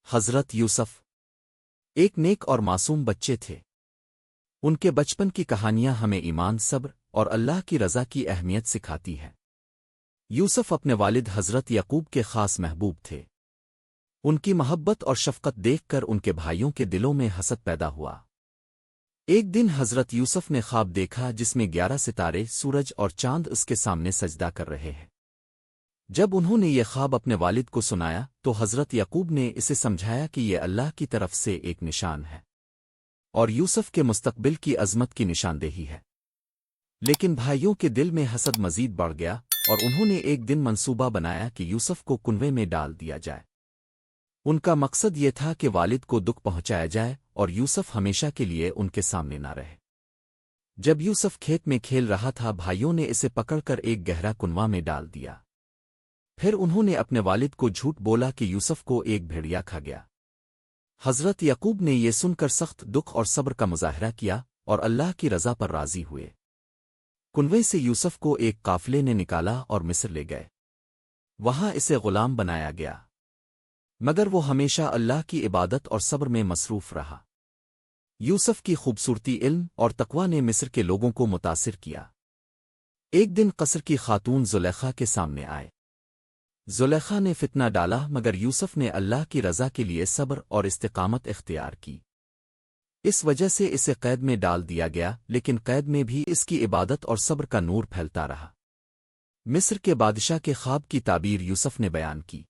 حضرت یوسف ایک نیک اور معصوم بچے تھے۔ ان کے بچپن کی کہانیاں ہمیں ایمان، صبر اور اللہ کی رضا کی اہمیت سکھاتی ہے۔ یوسف اپنے والد حضرت یعقوب کے خاص محبوب تھے۔ ان کی محبت اور شفقت دیکھ کر ان کے بھائیوں کے دلوں میں حسد پیدا ہوا۔ ایک دن حضرت یوسف نے خواب دیکھا جس میں 11 ستارے، سورج اور چاند اس کے سامنے سجدہ کر رہے ہیں۔ جب انہوں نے یہ خواب اپنے والد کو سنایا تو حضرت یعقوب نے اسے سمجھایا کہ یہ اللہ کی طرف سے ایک نشان ہے اور یوسف کے مستقبل کی عظمت کی نشاندہی ہے۔ لیکن بھائیوں کے دل میں حسد مزید بڑھ گیا اور انہوں نے ایک دن منصوبہ بنایا کہ یوسف کو کنویں میں ڈال دیا جائے۔ ان کا مقصد یہ تھا کہ والد کو دکھ پہنچایا جائے اور یوسف ہمیشہ کے لیے ان کے سامنے نہ رہے۔ جب یوسف کھیت میں کھیل رہا تھا، بھائیوں نے اسے پکڑ کر ایک گہرا کنواں میں ڈال دیا۔ پھر انہوں نے اپنے والد کو جھوٹ بولا کہ یوسف کو ایک بھیڑیا کھا گیا۔ حضرت یعقوب نے یہ سن کر سخت دکھ اور صبر کا مظاہرہ کیا اور اللہ کی رضا پر راضی ہوئے۔ کنویں سے یوسف کو ایک قافلے نے نکالا اور مصر لے گئے۔ وہاں اسے غلام بنایا گیا، مگر وہ ہمیشہ اللہ کی عبادت اور صبر میں مصروف رہا۔ یوسف کی خوبصورتی، علم اور تقوی نے مصر کے لوگوں کو متاثر کیا۔ ایک دن قصر کی خاتون زلیخا کے سامنے آئے۔ زلیخا نے فتنہ ڈالا، مگر یوسف نے اللہ کی رضا کے لیے صبر اور استقامت اختیار کی۔ اس وجہ سے اسے قید میں ڈال دیا گیا، لیکن قید میں بھی اس کی عبادت اور صبر کا نور پھیلتا رہا۔ مصر کے بادشاہ کے خواب کی تعبیر یوسف نے بیان کی۔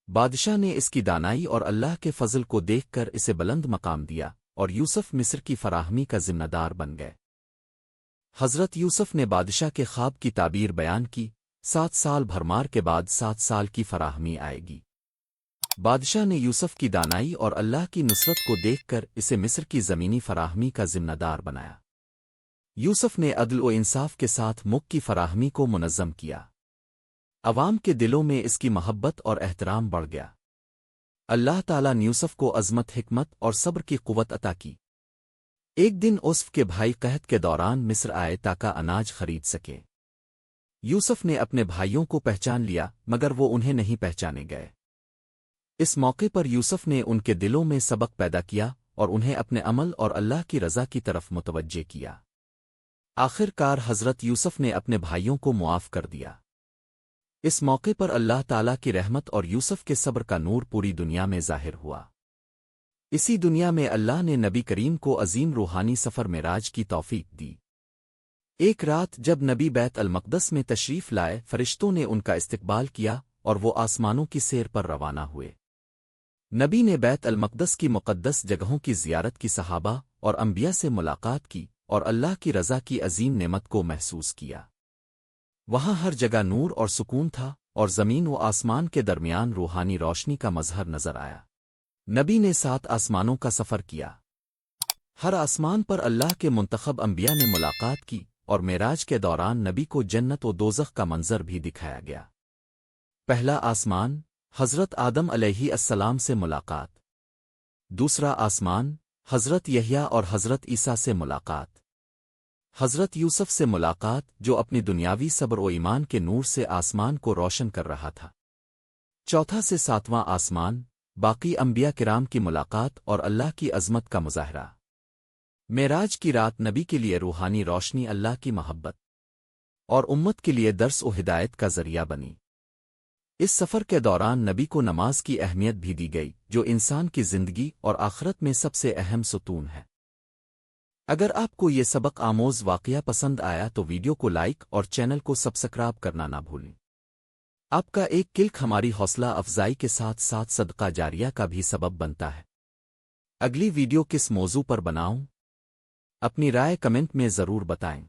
بادشاہ نے اس کی دانائی اور اللہ کے فضل کو دیکھ کر اسے بلند مقام دیا اور یوسف مصر کی فراہمی کا ذمہ دار بن گئے۔ حضرت یوسف نے بادشاہ کے خواب کی تعبیر بیان کی، 7 سال بھرمار کے بعد 7 سال کی فراہمی آئے گی۔ بادشاہ نے یوسف کی دانائی اور اللہ کی نصرت کو دیکھ کر اسے مصر کی زمینی فراہمی کا ذمہ دار بنایا۔ یوسف نے عدل و انصاف کے ساتھ ملک کی فراہمی کو منظم کیا۔ عوام کے دلوں میں اس کی محبت اور احترام بڑھ گیا۔ اللہ تعالیٰ نے یوسف کو عظمت، حکمت اور صبر کی قوت عطا کی۔ ایک دن یوسف کے بھائی قحط کے دوران مصر آئے تاکہ اناج خرید سکے۔ یوسف نے اپنے بھائیوں کو پہچان لیا، مگر وہ انہیں نہیں پہچانے گئے۔ اس موقع پر یوسف نے ان کے دلوں میں سبق پیدا کیا اور انہیں اپنے عمل اور اللہ کی رضا کی طرف متوجہ کیا۔ آخر کار حضرت یوسف نے اپنے بھائیوں کو معاف کر دیا۔ اس موقع پر اللہ تعالیٰ کی رحمت اور یوسف کے صبر کا نور پوری دنیا میں ظاہر ہوا۔ اسی دنیا میں اللہ نے نبی کریم کو عظیم روحانی سفر معراج کی توفیق دی۔ ایک رات جب نبی بیت المقدس میں تشریف لائے، فرشتوں نے ان کا استقبال کیا اور وہ آسمانوں کی سیر پر روانہ ہوئے۔ نبی نے بیت المقدس کی مقدس جگہوں کی زیارت کی، صحابہ اور انبیاء سے ملاقات کی اور اللہ کی رضا کی عظیم نعمت کو محسوس کیا۔ وہاں ہر جگہ نور اور سکون تھا اور زمین و آسمان کے درمیان روحانی روشنی کا مظہر نظر آیا۔ نبی نے 7 آسمانوں کا سفر کیا۔ ہر آسمان پر اللہ کے منتخب انبیاء نے ملاقات کی اور معراج کے دوران نبی کو جنت و دوزخ کا منظر بھی دکھایا گیا۔ پہلا آسمان، حضرت آدم علیہ السلام سے ملاقات۔ دوسرا آسمان، حضرت یحییٰ اور حضرت عیسیٰ سے ملاقات۔ حضرت یوسف سے ملاقات، جو اپنی دنیاوی صبر و ایمان کے نور سے آسمان کو روشن کر رہا تھا۔ چوتھا سے 7واں آسمان، باقی انبیاء کرام کی ملاقات اور اللہ کی عظمت کا مظاہرہ۔ معراج کی رات نبی کے لیے روحانی روشنی، اللہ کی محبت اور امت کے لیے درس و ہدایت کا ذریعہ بنی۔ اس سفر کے دوران نبی کو نماز کی اہمیت بھی دی گئی، جو انسان کی زندگی اور آخرت میں سب سے اہم ستون ہے۔ اگر آپ کو یہ سبق آموز واقعہ پسند آیا تو ویڈیو کو لائک اور چینل کو سبسکرائب کرنا نہ بھولیں۔ آپ کا ایک کلک ہماری حوصلہ افزائی کے ساتھ ساتھ صدقہ جاریہ کا بھی سبب بنتا ہے۔ اگلی ویڈیو کس موضوع پر بناؤں؟ اپنی رائے کمنٹ میں ضرور بتائیں۔